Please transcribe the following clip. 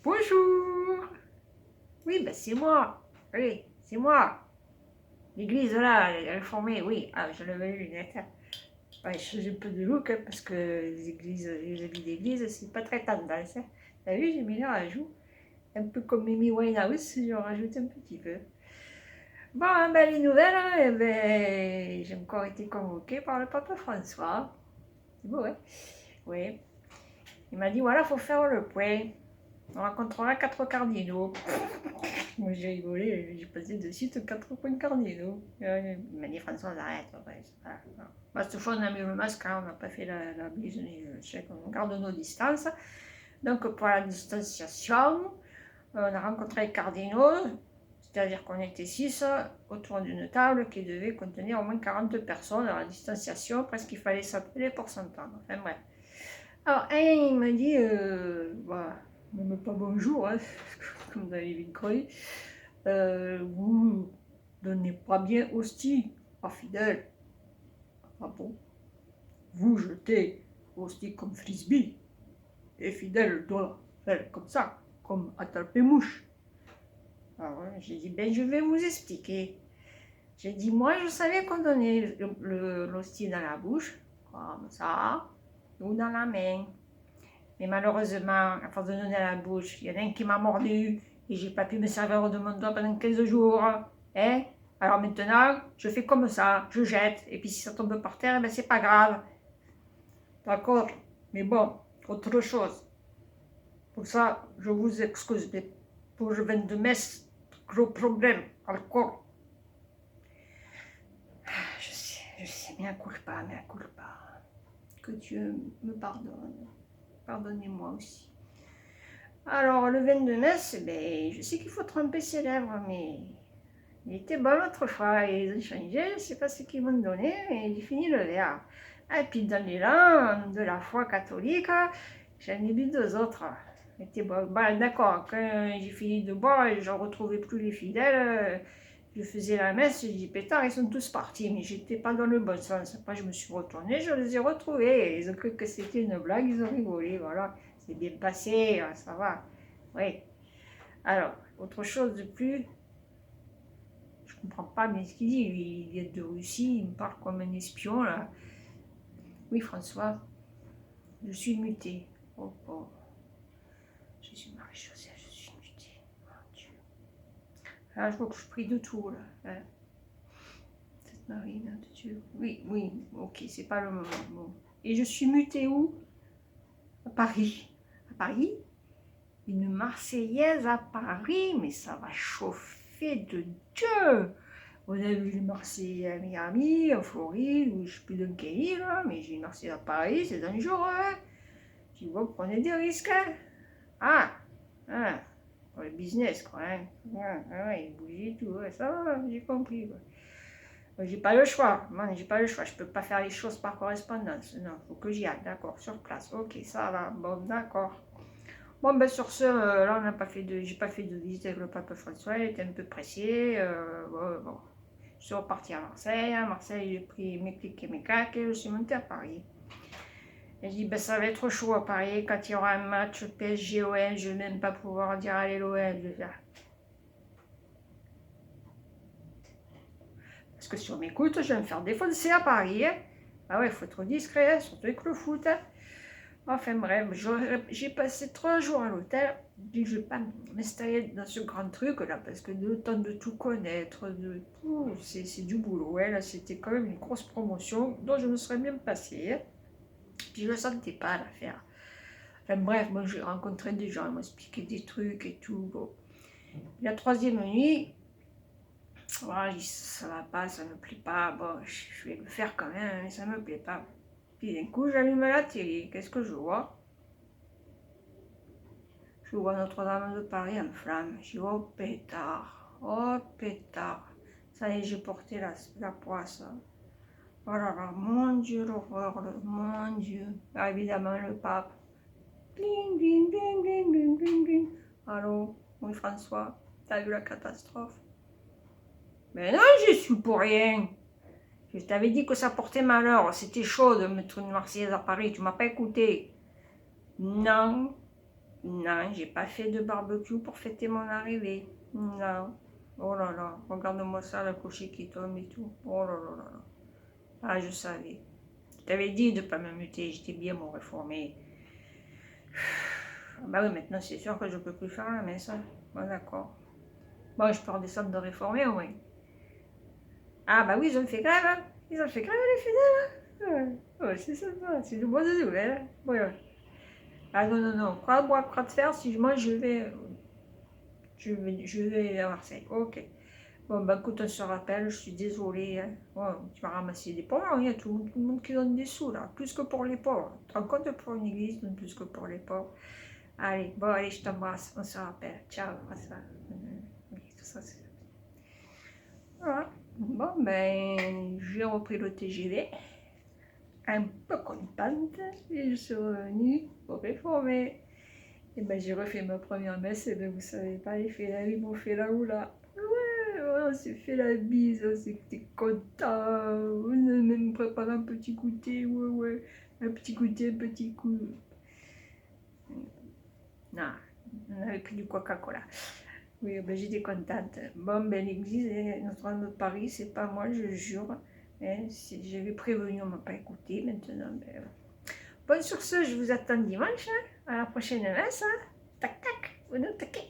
Bonjour. Oui, ben c'est moi. Oui, c'est moi. L'église là, elle est réformée, oui. Ah, je l'avais eu, lunettes. Ouais, je change un peu de look hein, parce que les habits d'église, c'est pas très tendance. Hein. T'as vu, j'ai mis les rajouts. Un peu comme Mimi Winehouse, je rajoute un petit peu. Bon, hein, ben, les nouvelles, hein, eh ben, j'ai encore été convoquée par le pape François. C'est beau, hein? Oui. Il m'a dit voilà, faut faire le point. On rencontrera 4 cardinaux. Moi j'ai rigolé, j'ai passé de suite 4 points cardinaux. Il m'a dit François, arrête. Ouais, moi, cette fois, on a mis le masque, hein, on n'a pas fait la bise ni le chèque, on garde nos distances. Donc, pour la distanciation, on a rencontré les cardinaux, c'est-à-dire qu'on était 6 autour d'une table qui devait contenir au moins 40 personnes. À la distanciation, presque il fallait s'appeler pour s'entendre. Enfin bref. Alors, un, il m'a dit, voilà, même pas bonjour, hein, comme vous avez vite cru. Vous donnez pas bien hostie à fidèle. Ah bon? Vous jetez hostie comme frisbee. Et fidèle doit faire comme ça, comme attraper mouche. Alors j'ai dit, ben je vais vous expliquer. J'ai dit, moi je savais qu'on donnait l'hostie dans la bouche, comme ça, ou dans la main. Mais malheureusement, à force de donner à la bouche, il y en a un qui m'a mordu et j'ai pas pu me servir de mon doigt pendant 15 jours. Hein? Alors maintenant, je fais comme ça, je jette. Et puis si ça tombe par terre, ben c'est pas grave. D'accord? Mais bon, autre chose. Pour ça, je vous excuse. Mais pour le vin de messe, gros problème, encore. Je sais, mais culpa, mea culpa. Que Dieu me pardonne. Pardonnez-moi aussi. Alors, le vin de messe, ben, je sais qu'il faut tremper ses lèvres, mais il était bon l'autre fois. Ils ont changé, je ne sais pas ce qu'ils m'ont donné, mais j'ai fini le verre. Et puis, dans l'élan de la foi catholique, j'en ai bu 2 autres. C'était bon. Ben, d'accord, quand j'ai fini de boire et je ne retrouvais plus les fidèles, je faisais la messe, j'ai dit pétard, ils sont tous partis, mais j'étais pas dans le bon sens. Après, je me suis retournée, je les ai retrouvés. Ils ont cru que c'était une blague, ils ont rigolé, voilà. C'est bien passé, ça va. Oui. Alors, autre chose de plus, je comprends pas bien ce qu'il dit. Il vient de Russie, il me parle comme un espion, là. Oui, François, je suis muté. Oh, oh. Je suis Marie-Josée, je suis mutée. Mon Dieu. Là, je vois que je prie de tout, là. Hein. Cette Marie, là, de Dieu. Oui, oui, ok, c'est pas le moment. Bon. Et je suis mutée où? À Paris. À Paris? Une Marseillaise à Paris, mais ça va chauffer de Dieu! On a vu les Marseillais à Miami, en Floride, ou je ne sais plus dans quel île, mais j'ai une Marseillaise à Paris, c'est dangereux. Hein. Tu vois, prenez des risques. Hein. Ah, pour le business, quoi. Hein. Ouais, bouger et tout, ouais, ça va, j'ai compris. Quoi. J'ai pas le choix, man, j'ai pas le choix, je peux pas faire les choses par correspondance. Non, faut que j'y aille, d'accord, sur place. Ok, ça va, bon, d'accord. Bon, ben sur ce, là, j'ai pas fait de visite avec le pape François, il était un peu pressé. Bon. Je suis repartie à Marseille. À Marseille, j'ai pris mes clics et mes claques et je suis montée à Paris. Et je dis, ben, ça va être chaud à Paris quand il y aura un match PSG-OL. Je vais même pas pouvoir dire allez l'OL. Parce que si on m'écoute, je vais me faire défoncer à Paris. Hein. Ah ouais, il faut être discret, surtout avec le foot. Hein. Enfin bref, j'ai passé 3 jours à l'hôtel. Je ne vais pas m'installer dans ce grand truc là, parce que le temps de tout connaître, c'est du boulot. Ouais, là, c'était quand même une grosse promotion dont je me serais bien passée. Hein. Puis je ne sentais pas l'affaire. Enfin bref, moi j'ai rencontré des gens, ils m'ont expliqué des trucs et tout. Bon. La 3e nuit, voilà, je dis, ça va pas, ça me plaît pas. Bon, je vais le faire quand même, mais ça me plaît pas. Puis d'un coup, j'allume la télé. Qu'est-ce que je vois? Je vois Notre-Dame de Paris en flammes. Je dis, oh pétard, oh pétard. Ça y est, j'ai porté la poisse. Oh là là, mon Dieu, l'horreur, mon Dieu. Ah, évidemment, le pape. Bling, bling, bling, bling, bling, bling, bling. Allô, oui François, t'as vu la catastrophe? Mais non, je suis pour rien. Je t'avais dit que ça portait malheur. C'était chaud de mettre une Marseillaise à Paris. Tu m'as pas écouté. Non, Non, j'ai pas fait de barbecue pour fêter mon arrivée. Non. Oh là là, regarde-moi ça, la couchée qui tombe et tout. Oh là là là là. Ah, je savais. Je t'avais dit de pas m'amuter, j'étais bien mon réformé. Ah bah oui, maintenant c'est sûr que je peux plus faire la messe. Bon, d'accord. Bon, je peux redescendre de réformer au moins. Ah bah oui, ils ont fait grève, hein. Ils ont fait grève les fidèles. Ouais, ouais, c'est sympa, c'est de bonnes nouvelles. Hein. Ouais, ouais. Ah non, non, non, crois-moi, crois te faire, si moi je vais à Marseille. Ok. Bon, bah écoute, on se rappelle, je suis désolée. Hein. Ouais, tu vas ramasser des pauvres, hein. Il y a tout le monde qui donne des sous là, plus que pour les pauvres. Tu te rends compte pour une église, donne plus que pour les pauvres. Allez, bon, allez, je t'embrasse, on se rappelle. Ciao, à ça. Oui, tout ça, c'est... Voilà. Bon, ben, j'ai repris le TGV, un peu contente, et je suis revenue pour réformer. Et ben, j'ai refait ma première messe, et ben, vous savez pas, ils m'ont fait la oula. Ouais, on s'est fait la bise, on s'était content, on a même préparé un petit goûter, ouais, ouais, un petit goûter, un petit coup. Non, on avait pris du Coca-Cola. Oui, ben, j'étais contente. Bon, ben, l'église Notre-Dame de Paris, c'est pas moi, je jure. Hein, j'avais prévenu, on m'a pas écouté. Maintenant, ben... Bon, sur ce, je vous attends dimanche. Hein, à la prochaine messe. Hein. Tac, tac, vous nous taquez.